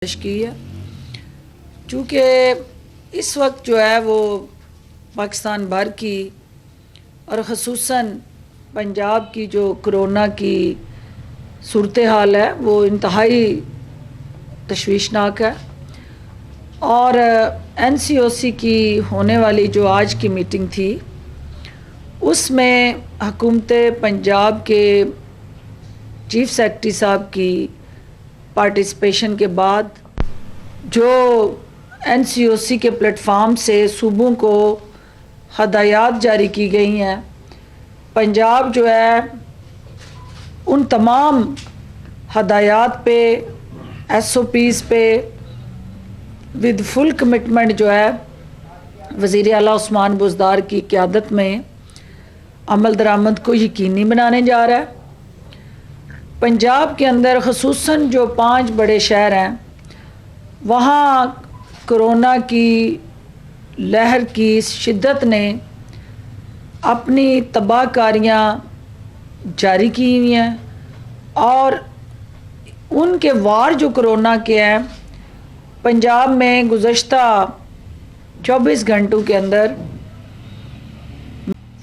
کی ہے چونکہ اس وقت جو ہے وہ پاکستان بھر کی اور خصوصاً پنجاب کی جو کرونا کی صورتحال ہے وہ انتہائی تشویشناک ہے، اور این سی او سی کی ہونے والی جو آج کی میٹنگ تھی اس میں حکومت پنجاب کے چیف سیکرٹری صاحب کی پارٹیسپیشن کے بعد جو این سی او سی کے پلیٹ فارم سے صوبوں کو ہدایات جاری کی گئی ہیں، پنجاب جو ہے ان تمام ہدایات پہ ایس او پیز پہ ود فل کمٹمنٹ جو ہے وزیر اعلیٰ عثمان بزدار کی قیادت میں عمل درآمد کو یقینی بنانے جا رہا ہے۔ پنجاب کے اندر خصوصاً جو 5 بڑے شہر ہیں وہاں کرونا کی لہر کی شدت نے اپنی تباہ کاریاں جاری کی ہوئی ہیں، اور ان کے وار جو کرونا کے ہیں پنجاب میں گزشتہ 24 گھنٹوں کے اندر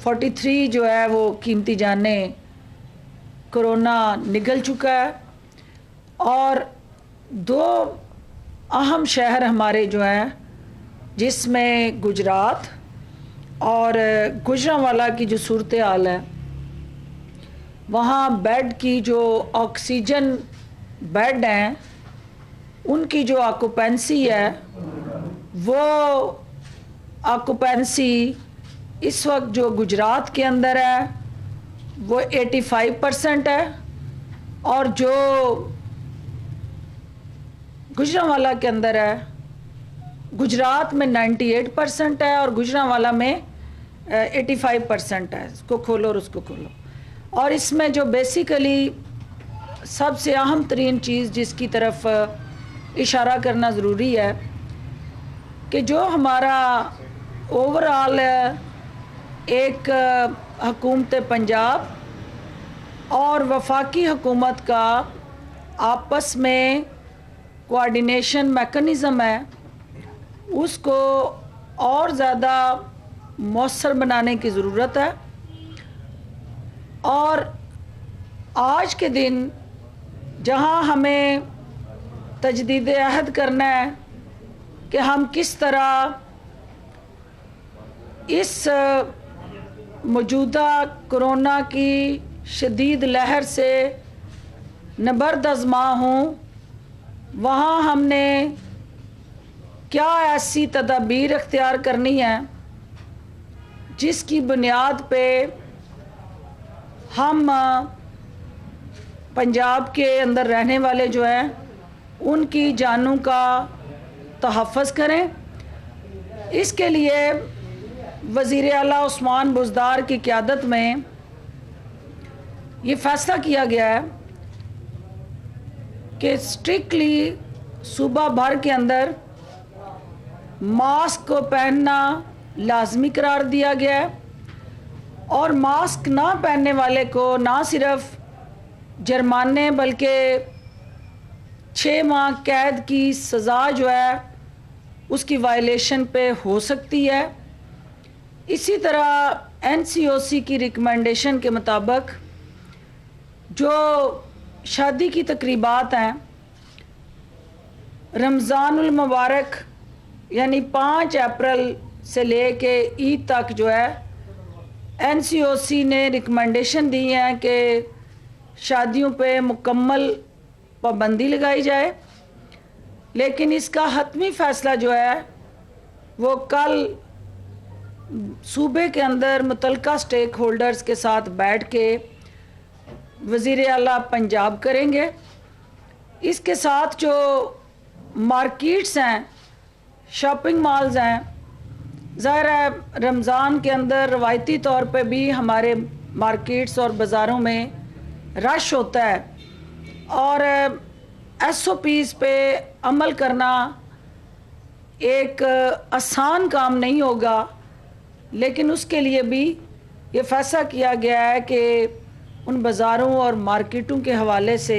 43 جو ہے وہ قیمتی جانیں کرونا نگل چکا ہے، اور 2 اہم شہر ہمارے جو ہیں جس میں گجرات اور گوجرانوالہ کی جو صورتحال ہے وہاں بیڈ کی جو آکسیجن بیڈ ہیں ان کی جو آکوپینسی ہے وہ آکوپینسی اس وقت جو گجرات کے اندر ہے وہ 85% ہے، اور جو گوجرانوالہ کے اندر ہے گجرات میں 98% ہے اور گوجرانوالہ میں 85% ہے۔ اس کو کھولو اور اس کو کھولو، اور اس میں جو بیسیکلی سب سے اہم ترین چیز جس کی طرف اشارہ کرنا ضروری ہے کہ جو ہمارا اوورآل ایک حکومت پنجاب اور وفاقی حکومت کا آپس میں کوآرڈینیشن میکنزم ہے، اس کو اور زیادہ مؤثر بنانے کی ضرورت ہے۔ اور آج کے دن جہاں ہمیں تجدید عہد کرنا ہے کہ ہم کس طرح اس موجودہ کرونا کی شدید لہر سے نبرد آزما ہوں، وہاں ہم نے کیا ایسی تدابیر اختیار کرنی ہے جس کی بنیاد پہ ہم پنجاب کے اندر رہنے والے جو ہیں ان کی جانوں کا تحفظ کریں۔ اس کے لیے وزیر اعلیٰ عثمان بزدار کی قیادت میں یہ فیصلہ کیا گیا ہے کہ اسٹرکٹلی صوبہ بھر کے اندر ماسک کو پہننا لازمی قرار دیا گیا ہے، اور ماسک نہ پہننے والے کو نہ صرف جرمانے بلکہ 6 ماہ قید کی سزا جو ہے اس کی وائلیشن پہ ہو سکتی ہے۔ اسی طرح این سی او سی کی ریکمنڈیشن کے مطابق جو شادی کی تقریبات ہیں رمضان المبارک یعنی 5 اپریل سے لے کے عید تک جو ہے این سی او سی نے ریکمنڈیشن دی ہے کہ شادیوں پہ مکمل پابندی لگائی جائے، لیکن اس کا حتمی فیصلہ جو ہے وہ کل صوبے کے اندر متعلقہ سٹیک ہولڈرز کے ساتھ بیٹھ کے وزیر اعلیٰ پنجاب کریں گے۔ اس کے ساتھ جو مارکیٹس ہیں، شاپنگ مالز ہیں، ظاہر ہے رمضان کے اندر روایتی طور پہ بھی ہمارے مارکیٹس اور بازاروں میں رش ہوتا ہے، اور ایس او پیز پہ عمل کرنا ایک آسان کام نہیں ہوگا، لیکن اس کے لیے بھی یہ فیصلہ کیا گیا ہے کہ ان بازاروں اور مارکیٹوں کے حوالے سے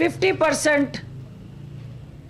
50%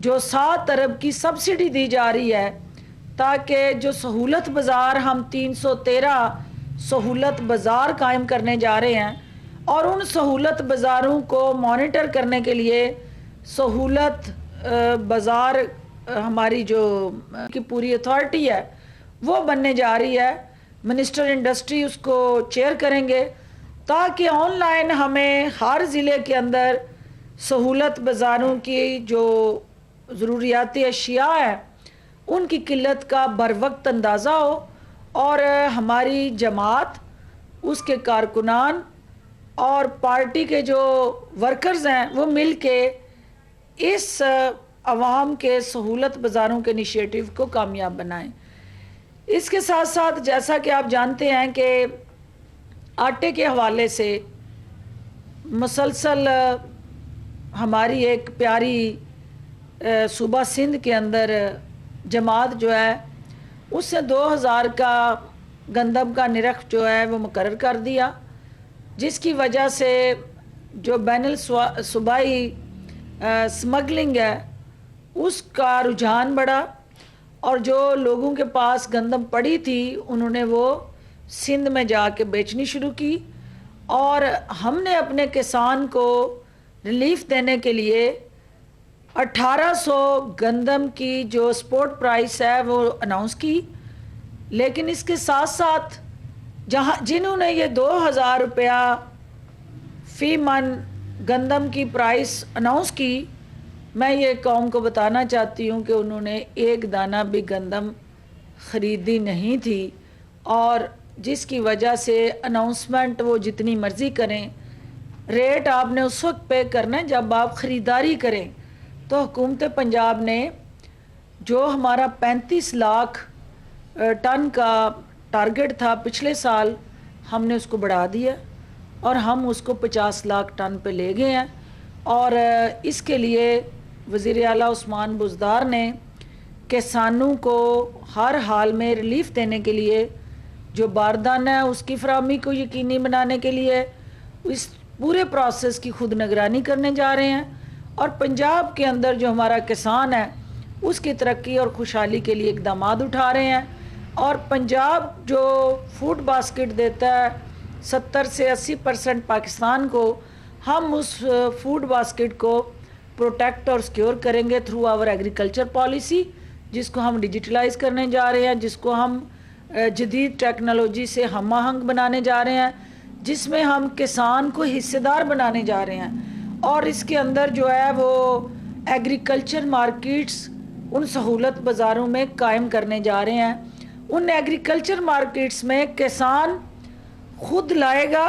جو 7 ارب کی سبسڈی دی جا رہی ہے تاکہ جو سہولت بازار ہم 313 سہولت بازار قائم کرنے جا رہے ہیں اور ان سہولت بازاروں کو مانیٹر کرنے کے لیے سہولت بازار ہماری جو کی پوری اتھارٹی ہے وہ بننے جا رہی ہے. منسٹر انڈسٹری اس کو چیئر کریں گے تاکہ آن لائن ہمیں ہر ضلع کے اندر سہولت بازاروں کی جو ضروریاتی اشیاء ہیں ان کی قلت کا بر وقت اندازہ ہو اور ہماری جماعت اس کے کارکنان اور پارٹی کے جو ورکرز ہیں وہ مل کے اس عوام کے سہولت بازاروں کے انیشیٹو کو کامیاب بنائیں. اس کے ساتھ ساتھ جیسا کہ آپ جانتے ہیں کہ آٹے کے حوالے سے مسلسل ہماری ایک پیاری صوبہ سندھ کے اندر جماعت جو ہے اس نے 2000 کا گندم کا نرخ جو ہے وہ مقرر کر دیا، جس کی وجہ سے جو بین الصوبائی سمگلنگ ہے اس کا رجحان بڑھا اور جو لوگوں کے پاس گندم پڑی تھی انہوں نے وہ سندھ میں جا کے بیچنی شروع کی اور ہم نے اپنے کسان کو ریلیف دینے کے لیے 1800 گندم کی جو سپورٹ پرائس ہے وہ اناؤنس کی. لیکن اس کے ساتھ ساتھ جنہوں نے یہ 2000 روپیہ فی من گندم کی پرائس اناؤنس کی، میں یہ قوم کو بتانا چاہتی ہوں کہ انہوں نے ایک دانہ بھی گندم خریدی نہیں تھی اور جس کی وجہ سے اناؤنسمنٹ وہ جتنی مرضی کریں، ریٹ آپ نے اس وقت پے کرنا ہے جب آپ خریداری کریں. تو حکومت پنجاب نے جو ہمارا 35 لاکھ ٹن کا ٹارگٹ تھا پچھلے سال، ہم نے اس کو بڑھا دیا اور ہم اس کو 50 لاکھ ٹن پہ لے گئے ہیں. اور اس کے لیے وزیر اعلیٰ عثمان بزدار نے کسانوں کو ہر حال میں ریلیف دینے کے لیے جو باردان ہے اس کی فراہمی کو یقینی بنانے کے لیے اس پورے پروسیس کی خود نگرانی کرنے جا رہے ہیں اور پنجاب کے اندر جو ہمارا کسان ہے اس کی ترقی اور خوشحالی کے لیے اقدامات اٹھا رہے ہیں. اور پنجاب جو فوڈ باسکٹ دیتا ہے 70 سے 80% پاکستان کو، ہم اس فوڈ باسکٹ کو پروٹیکٹ اور سیکیور کریں گے تھرو آور ایگریکلچر پالیسی، جس کو ہم ڈیجیٹلائز کرنے جا رہے ہیں، جس کو ہم جدید ٹیکنالوجی سے ہم آہنگ بنانے جا رہے ہیں، جس میں ہم کسان کو حصے دار بنانے جا رہے ہیں. اور اس کے اندر جو ہے وہ ایگریکلچر مارکیٹس ان سہولت بازاروں میں قائم کرنے جا رہے ہیں. ان ایگریکلچر مارکیٹس میں کسان خود لائے گا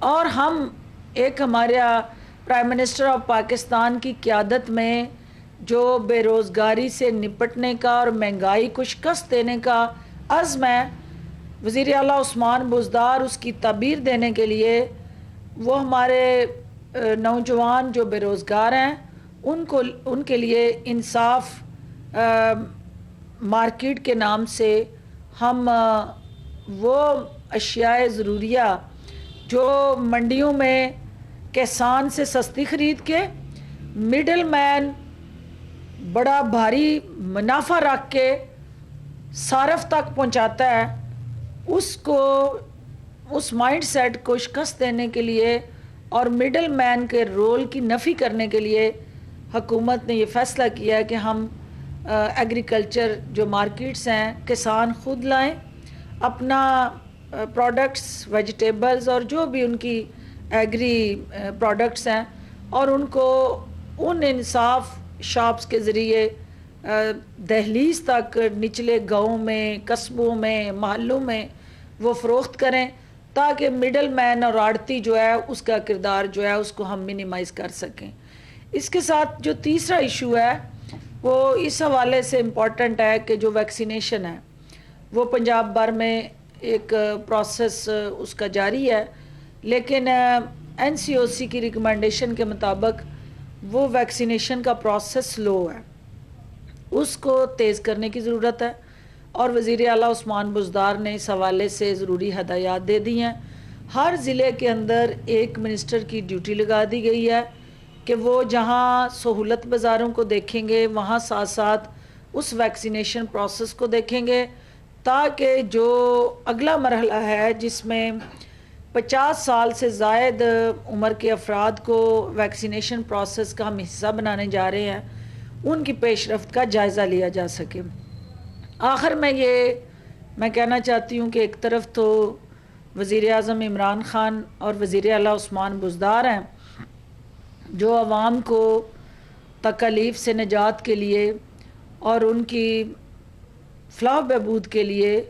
اور ہم ایک ہمارا پرائم منسٹر آف پاکستان کی قیادت میں جو بے روزگاری سے نپٹنے کا اور مہنگائی کو شکست دینے کا عزم ہے، وزیر اعلیٰ عثمان بزدار اس کی تعبیر دینے کے لیے وہ ہمارے نوجوان جو بے روزگار ہیں ان کے لیے انصاف مارکیٹ کے نام سے ہم وہ اشیاء ضروریہ جو منڈیوں میں کسان سے سستی خرید کے مڈل مین بڑا بھاری منافع رکھ کے صارف تک پہنچاتا ہے، اس مائنڈ سیٹ کو شکست دینے کے لیے اور مڈل مین کے رول کی نفی کرنے کے لیے حکومت نے یہ فیصلہ کیا ہے کہ ہم ایگریکلچر جو مارکیٹس ہیں کسان خود لائیں اپنا پروڈکٹس ویجیٹیبلز اور جو بھی ان کی ایگری پروڈکٹس ہیں اور ان کو ان انصاف شاپس کے ذریعے دہلیز تک نچلے گاؤں میں، قصبوں میں، محلوں میں وہ فروخت کریں تاکہ مڈل مین اور آڑتی جو ہے اس کا کردار جو ہے اس کو ہم منیمائز کر سکیں. اس کے ساتھ جو تیسرا ایشو ہے وہ اس حوالے سے امپورٹنٹ ہے کہ جو ویکسینیشن ہے وہ پنجاب بھر میں ایک پروسیس اس کا جاری ہے، لیکن NCOC کی ریکمنڈیشن کے مطابق وہ ویکسینیشن کا پروسیس سلو ہے، اس کو تیز کرنے کی ضرورت ہے اور وزیر اعلیٰ عثمان بزدار نے اس حوالے سے ضروری ہدایات دے دی ہیں. ہر ضلع کے اندر ایک منسٹر کی ڈیوٹی لگا دی گئی ہے کہ وہ جہاں سہولت بازاروں کو دیکھیں گے وہاں ساتھ ساتھ اس ویکسینیشن پروسیس کو دیکھیں گے، تاکہ جو اگلا مرحلہ ہے جس میں 50 سال سے زائد عمر کے افراد کو ویکسینیشن پروسیس کا ہم حصہ بنانے جا رہے ہیں، ان کی پیش رفت کا جائزہ لیا جا سکے۔ آخر میں کہنا چاہتی ہوں کہ ایک طرف تو وزیر اعظم عمران خان اور وزیر اعلیٰ عثمان بزدار ہیں جو عوام کو تکالیف سے نجات کے لیے اور ان کی فلاح و بہبود کے لیے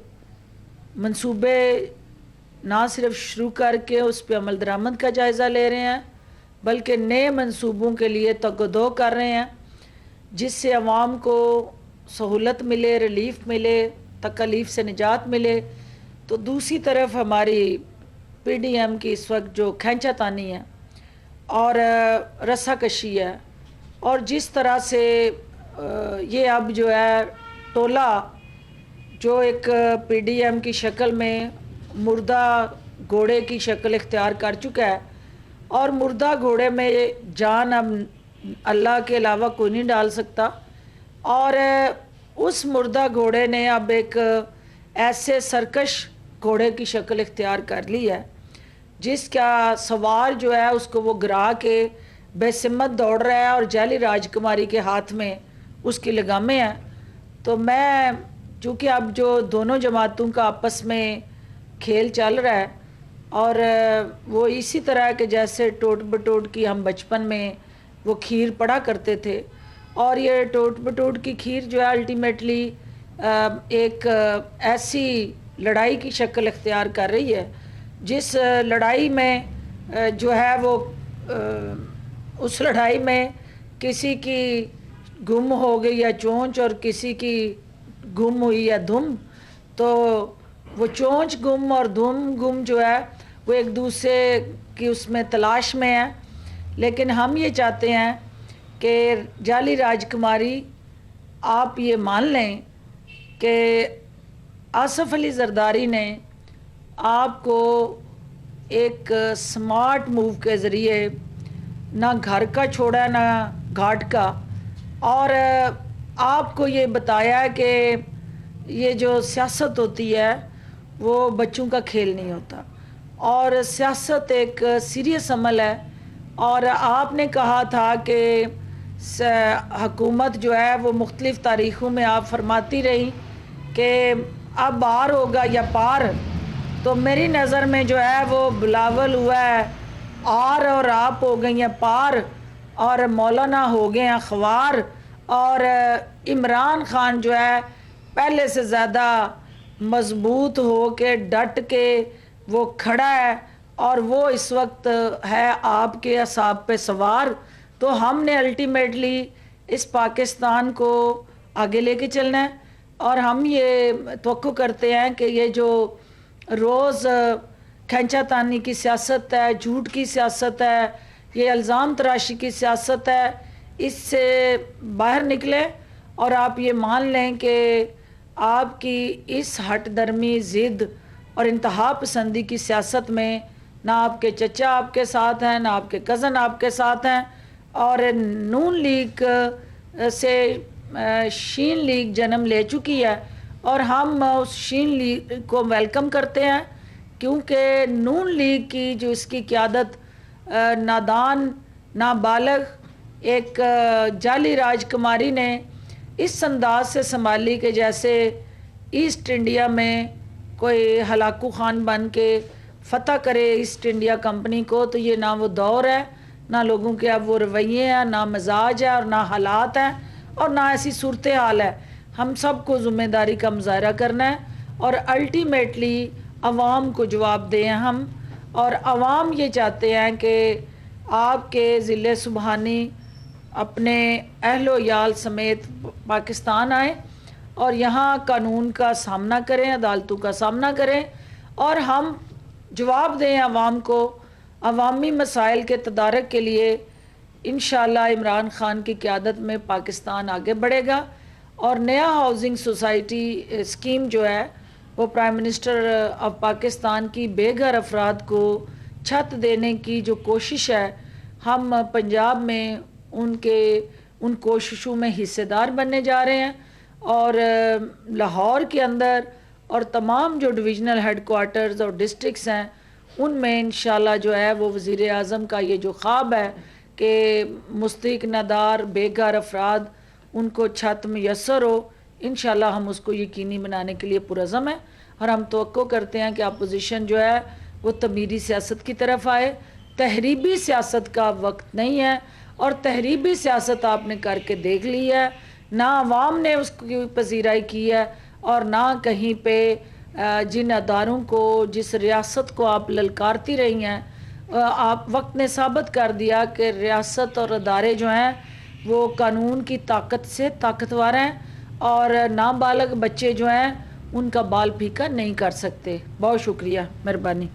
منصوبے نہ صرف شروع کر کے اس پہ عمل درآمد کا جائزہ لے رہے ہیں، بلکہ نئے منصوبوں کے لیے تگ و دو کر رہے ہیں، جس سے عوام کو سہولت ملے، ریلیف ملے، تکالیف سے نجات ملے۔ تو دوسری طرف ہماری پی ڈی ایم کی اس وقت جو کھینچا تانی ہے اور رسا کشی ہے، اور جس طرح سے یہ اب جو ہے ٹولہ جو ایک پی ڈی ایم کی شکل میں مردہ گھوڑے کی شکل اختیار کر چکا ہے، اور مردہ گھوڑے میں جان اب اللہ کے علاوہ کوئی نہیں ڈال سکتا، اور اس مردہ گھوڑے نے اب ایک ایسے سرکش گھوڑے کی شکل اختیار کر لی ہے جس کا سوار جو ہے اس کو وہ گرا کے بے سمت دوڑ رہا ہے، اور جعلی راجکماری کے ہاتھ میں اس کی لگامیں ہیں۔ تو میں چونکہ اب جو دونوں جماعتوں کا آپس میں کھیل چل رہا ہے، اور وہ اسی طرح کہ جیسے ٹوٹ بٹوٹ کی ہم بچپن میں وہ کھیر پڑا کرتے تھے، اور یہ ٹوٹ بٹوٹ کی کھیر جو ہے الٹیمیٹلی ایک ایسی لڑائی کی شکل اختیار کر رہی ہے جس لڑائی میں جو ہے وہ اس لڑائی میں کسی کی گم ہو گئی ہے چونچ اور کسی کی گم ہوئی ہے دھم، تو وہ چونچ گم اور دھم گم جو ہے وہ ایک دوسرے کی اس میں تلاش میں ہے۔ لیکن ہم یہ چاہتے ہیں کہ جعلی راجکماری آپ یہ مان لیں کہ آصف علی زرداری نے آپ کو ایک سمارٹ موو کے ذریعے نہ گھر کا چھوڑا نہ گھاٹ کا، اور آپ کو یہ بتایا کہ یہ جو سیاست ہوتی ہے وہ بچوں کا کھیل نہیں ہوتا، اور سیاست ایک سیریس عمل ہے۔ اور آپ نے کہا تھا کہ حکومت جو ہے وہ مختلف تاریخوں میں آپ فرماتی رہی کہ اب آر ہوگا یا پار، تو میری نظر میں جو ہے وہ بلاول ہوا ہے آر، اور آپ ہو گئی ہیں پار، اور مولانا ہو گئے ہیں خوار، اور عمران خان جو ہے پہلے سے زیادہ مضبوط ہو کے ڈٹ کے وہ کھڑا ہے، اور وہ اس وقت ہے آپ کے اعصاب پہ سوار۔ تو ہم نے الٹیمیٹلی اس پاکستان کو آگے لے کے چلنا ہے، اور ہم یہ توقع کرتے ہیں کہ یہ جو روز کھینچا تانی کی سیاست ہے، جھوٹ کی سیاست ہے، یہ الزام تراشی کی سیاست ہے، اس سے باہر نکلیں، اور آپ یہ مان لیں کہ آپ کی اس ہٹ درمی ضد اور انتہا پسندی کی سیاست میں نہ آپ کے چچا آپ کے ساتھ ہیں، نہ آپ کے کزن آپ کے ساتھ ہیں، اور نون لیگ سے شین لیگ جنم لے چکی ہے، اور ہم اس شین لیگ کو ویلکم کرتے ہیں، کیونکہ نون لیگ کی جو اس کی قیادت نادان نابالغ ایک جعلی راجکماری نے اس انداز سے سنبھالی کہ جیسے ایسٹ انڈیا میں کوئی ہلاکو خان بن کے فتح کرے ایسٹ انڈیا کمپنی کو، تو یہ نہ وہ دور ہے، نہ لوگوں کے اب وہ رویے ہیں، نہ مزاج ہے، اور نہ حالات ہیں، اور نہ ایسی صورتحال ہے۔ ہم سب کو ذمہ داری کا مظاہرہ کرنا ہے، اور الٹیمیٹلی عوام کو جواب دیں ہم، اور عوام یہ چاہتے ہیں کہ آپ کے ضلع سبحانی اپنے اہل و عیال سمیت پاکستان آئیں، اور یہاں قانون کا سامنا کریں، عدالتوں کا سامنا کریں، اور ہم جواب دیں عوام کو۔ عوامی مسائل کے تدارک کے لیے انشاءاللہ عمران خان کی قیادت میں پاکستان آگے بڑھے گا، اور نیا ہاؤسنگ سوسائٹی اسکیم جو ہے وہ پرائم منسٹر آف پاکستان کی بے گھر افراد کو چھت دینے کی جو کوشش ہے ہم پنجاب میں ان کوششوں میں حصے دار بننے جا رہے ہیں، اور لاہور کے اندر اور تمام جو ڈویژنل ہیڈ کوارٹرز اور ڈسٹرکس ہیں ان میں انشاءاللہ جو ہے وہ وزیر اعظم کا یہ جو خواب ہے کہ مستحق ندار بے گھر افراد ان کو چھت میسر ہو، انشاءاللہ ہم اس کو یقینی بنانے کے لیے پرعزم ہیں، اور ہم توقع کرتے ہیں کہ اپوزیشن جو ہے وہ تعمیری سیاست کی طرف آئے۔ تحریبی سیاست کا وقت نہیں ہے، اور تحریبی سیاست آپ نے کر کے دیکھ لی ہے، نہ عوام نے اس کی پذیرائی کی ہے، اور نہ کہیں پہ جن اداروں کو، جس ریاست کو آپ للکارتی رہی ہیں، آپ وقت نے ثابت کر دیا کہ ریاست اور ادارے جو ہیں وہ قانون کی طاقت سے طاقتور ہیں، اور نابالغ بچے جو ہیں ان کا بال پھیکا نہیں کر سکتے۔ بہت شکریہ، مہربانی۔